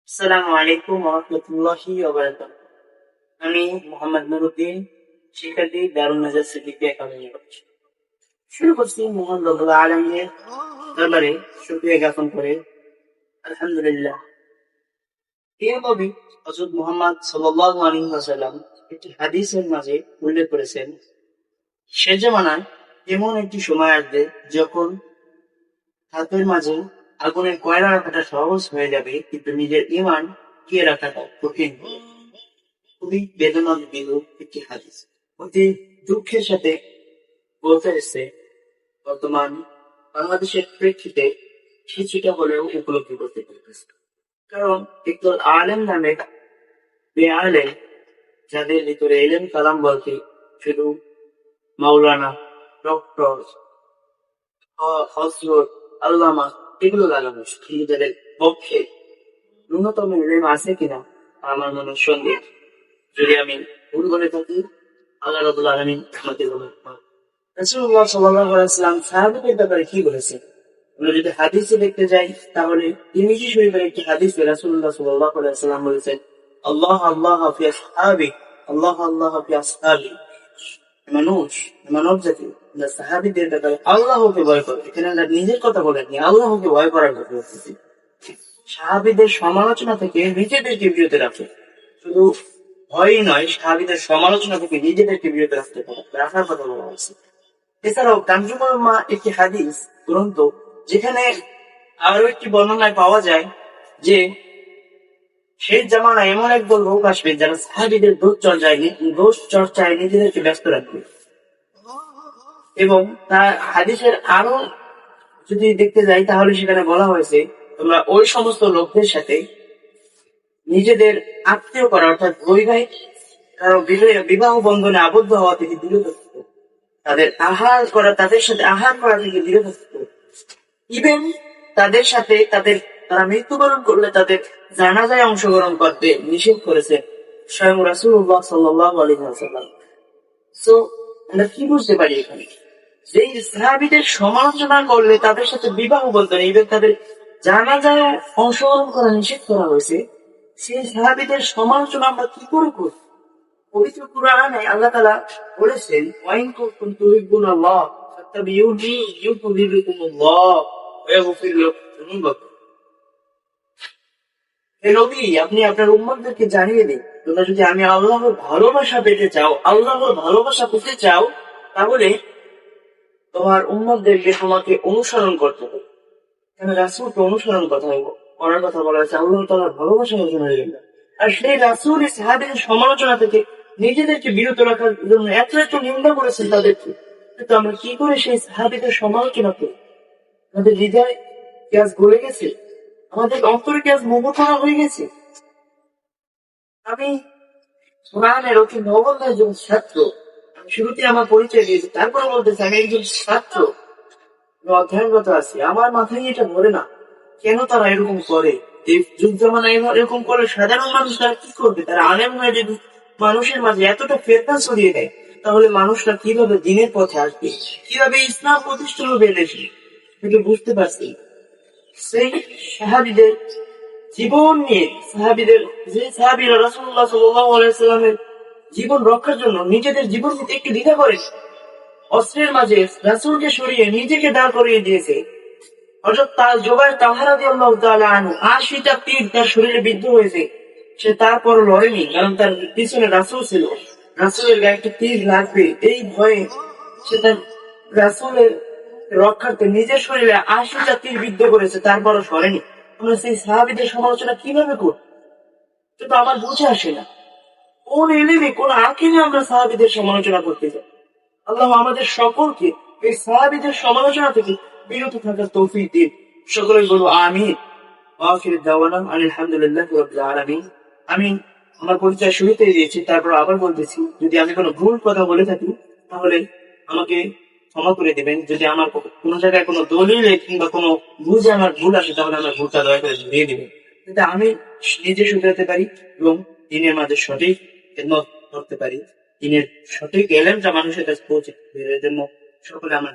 আসসালামু আলাইকুম ওয়া রাহমাতুল্লাহি ওয়া বারাকাতুহু। আমি মোহাম্মদ নুরুদ্দিন, শিক্ষার্থী দারুন নাজাত সিদ্দিকিয়া একাডেমি। শুরু করছি মহান রব্বুল আলামিনের দরবারে শুকরিয়া জ্ঞাপন করে। আলহামদুলিল্লাহ। প্রিয় নবী হযরত মুহাম্মদ সাল্লাল্লাহু আলাইহি ওয়াসাল্লাম একটি হাদিসের মাঝে উল্লেখ করেছেন, সে জামানায় এমন একটি সময় আসবে যখন হাতের মাঝে আগুনের কয়লা রাখাটা সহজ হয়ে যাবে, কিন্তু নিজের ঈমান টিকিয়ে রাখাটা কঠিন হবে। খুবই বেদনাবিধুর একটি হাদিস। অতি দুঃখের সাথে বলতে এসে বর্তমান বাংলাদেশের প্রেক্ষিতে কিছুটা হলেও উপলব্ধি করতে পারতেছে। কারণ একদল আলেম নামে বেআলেম, যাদের ভিতরে এলেম কালাম বলতে শুধু মাওলানা, ডক্টর, হজরত, আল্লামা এগুলো লাগানো, কিন্তু তাদের পক্ষে ন্যূনতম এলেম আছে কিনা আমার মনে সন্দেহ। যদি আমি ভুল বলে থাকি, আল্লাহ রাব্বুল আলামিন আমাকে বলেন। রাসূলুল্লাহ সাল্লাল্লাহু আলাইহি ওয়াসাল্লাম সাহাবীদের ব্যাপারে কি বলেছেন আমরা যদি হাদিসে দেখতে যাই, তাহলে তিরমিজি শরীফের একটি হাদিসে রাসূলুল্লাহ সাল্লাল্লাহু আলাইহি ওয়াসাল্লাম বলেছেন, আল্লাহ আল্লাহ ফি আসহাবি, আল্লাহ আল্লাহ ফি আসহাবি। মানুষ মানব জাতি সাহাবীদের ব্যাপারে আল্লাহকে ভয় করে। এখানে আমরা নিজের কথা বলেননি, আল্লাহকে ভয় করার কথা বলতেছি। সাহাবীদের সমালোচনা থেকে নিজেদেরকে বিরত রাখে। শুধু ভয়ই নয়, সাহাবীদের সমালোচনা থেকে নিজেদেরকে বিরত রাখার কথা বলা হয়েছে। এছাড়াও কানজুমুল উম্মাহ একটি হাদিস গ্রন্থ, যেখানে আরো একটি বর্ণনায় পাওয়া যায় যে সেই জামানায় এমন একদল লোক আসবে যারা সাহাবীদের দোষ চর্চায় নিজেদেরকে ব্যস্ত রাখবে। এবং তার হাদিসের আরো যদি দেখতে যাই, তাহলে সেখানে বলা হয়েছে, তোমরা ওই সমস্ত লোকদের সাথে নিজেদের আত্মীয় করা অর্থাৎ বৈবাহিক বিবাহ বন্ধনে আবদ্ধ হওয়া থেকে বিরত থাকতো, তাদের সাথে আহার করা থেকে বিরত থাকতো। ইভেন তাদের সাথে তারা মৃত্যুবরণ করলে তাদের জানাজায় অংশগ্রহণ করতে নিষেধ করেছে স্বয়ং রাসূলুল্লাহ সাল্লাল্লাহু আলাইহি ওয়াসাল্লাম। সো আমরা কি বুঝতে পারি এখানে, যে সাহাবীদের সমালোচনা করলে তাদের সাথে বিবাহ বন্ধনে ইভেন তাদের জানাজায় অংশগ্রহণ করা নিষেধ করা হয়েছে, সেই সাহাবীদের সমালোচনা আমরা কি করে করি? পবিত্র কুরআনে আল্লাহ তাআলা বলেছেন, ওয়াইন কুনতুম তুহিব্বুনাল্লাহ ফাত্তাবিউনি ইউহিব্বুকুমুল্লাহ ওয়া ইয়াগফির লাকুম যুনুবাকুম। হে নবী, আপনি আপনার উম্মতদেরকে জানিয়ে দিন, তোমরা যদি আমি আল্লাহর ভালোবাসা পেতে চাও, আল্লাহর ভালোবাসা পেতে চাও, তাহলে তোমার উম্মতদেরকে তোমাকে অনুসরণ করতে হবে। কেন রাসূলকে অনুসরণ করার কথা বলা হয়েছে আল্লাহ তাআলার ভালোবাসা অর্জনের জন্য। আর সেই রাসূল সাহাবীদের সমালোচনা থেকে নিজেদেরকে বিরত রাখার জন্য এত নিন্দা করেছেন তাদেরকে, কিন্তু আমরা কি করে সেই সাহাবীদের সমালোচনা করি? আমাদের হৃদয় কি আজ গলে গেছে? আমাদের অন্তরে কি আজ মোহনা হয়ে গেছে? আমি কোরআনের অতি নগণ্য একজন ছাত্র। শুরুতে আমার পরিচয় দিয়েছি, তারপর বলতেছি আমি একজন ছাত্র, অধ্যয়নরত আছি। আমার মাথায় এটা ধরে না, কেন তারা এরকম করে? এই যুগ জামানায় এরকম করে সাধারণ মানুষ তারা কি করবে? তারা আলেম হয়ে যদি মানুষের মাঝে এতটা ফেতনা ছড়িয়ে দেয়, তাহলে মানুষরা কিভাবে দিনের পথে আসবে, কিভাবে ইসলাম প্রতিষ্ঠা হবে দেশে? কিন্তু বুঝতে পারছি সেই সাহাবীদের জীবন নিয়ে, যে সাহাবীরা রাসূলুল্লাহ সাল্লাল্লাহু আলাইহি ওয়াসাল্লামের জীবন রক্ষার জন্য নিজেদের জীবন দিতে একটু দ্বিধা করে, অস্ত্রের মাঝে রাসূলকে সরিয়ে নিজেকে দাঁড় করিয়ে দিয়েছে। হযরত জুবাইর তালহা রাদিয়াল্লাহু তাআলা আনহু ৮০টা তীর তার শরীরে বিদ্ধ হয়েছে, সে তারপর লড়েনি, কারণ তার পিছনে রাসূল ছিল। রাসূলের গায়ে একটা তীর লাগবে এই ভয়ে সে তার রাসূলের রক্ষার্থে নিজের শরীরে ৮০টা তীর বিদ্ধ করেছে, তারপরও সরেনি। আমরা সেই সাহাবীদের সমালোচনা কিভাবে করব? কিন্তু আমার বুঝে আসে না, কোন এলেমে কোন আকিলে আমরা সাহাবীদের সমালোচনা করতে যাই। আল্লাহ আমাদের সকলকে এই সাহাবীদের সমালোচনা থেকে বিরত থাকার তৌফিক দিন। সকলে বলবো আমিন। ওয়াখির দাওয়ানা আলহামদুলিল্লাহি রাব্বিল আলামিন। আমি আমার পরিচয় শুরুতেই দিয়েছি, তারপর আবার বলতেছি, যদি আমি কোনো ভুল কথা বলে থাকি তাহলে আমাকে ক্ষমা করে দিবেন। যদি আমার কোনো জায়গায় কোনো দলিলে কিংবা কোনো বুঝে আমার ভুল আসে, তাহলে আমার ভুলটা দয়া করে দিয়ে দিবেন, যাতে আমি নিজে শুধরাতে পারি এবং দিনের মাঝে সঠিক খেদমত করতে পারি, দিনের সঠিক এলেমটা মানুষের কাছে পৌঁছে এর জন্য সকলে আমার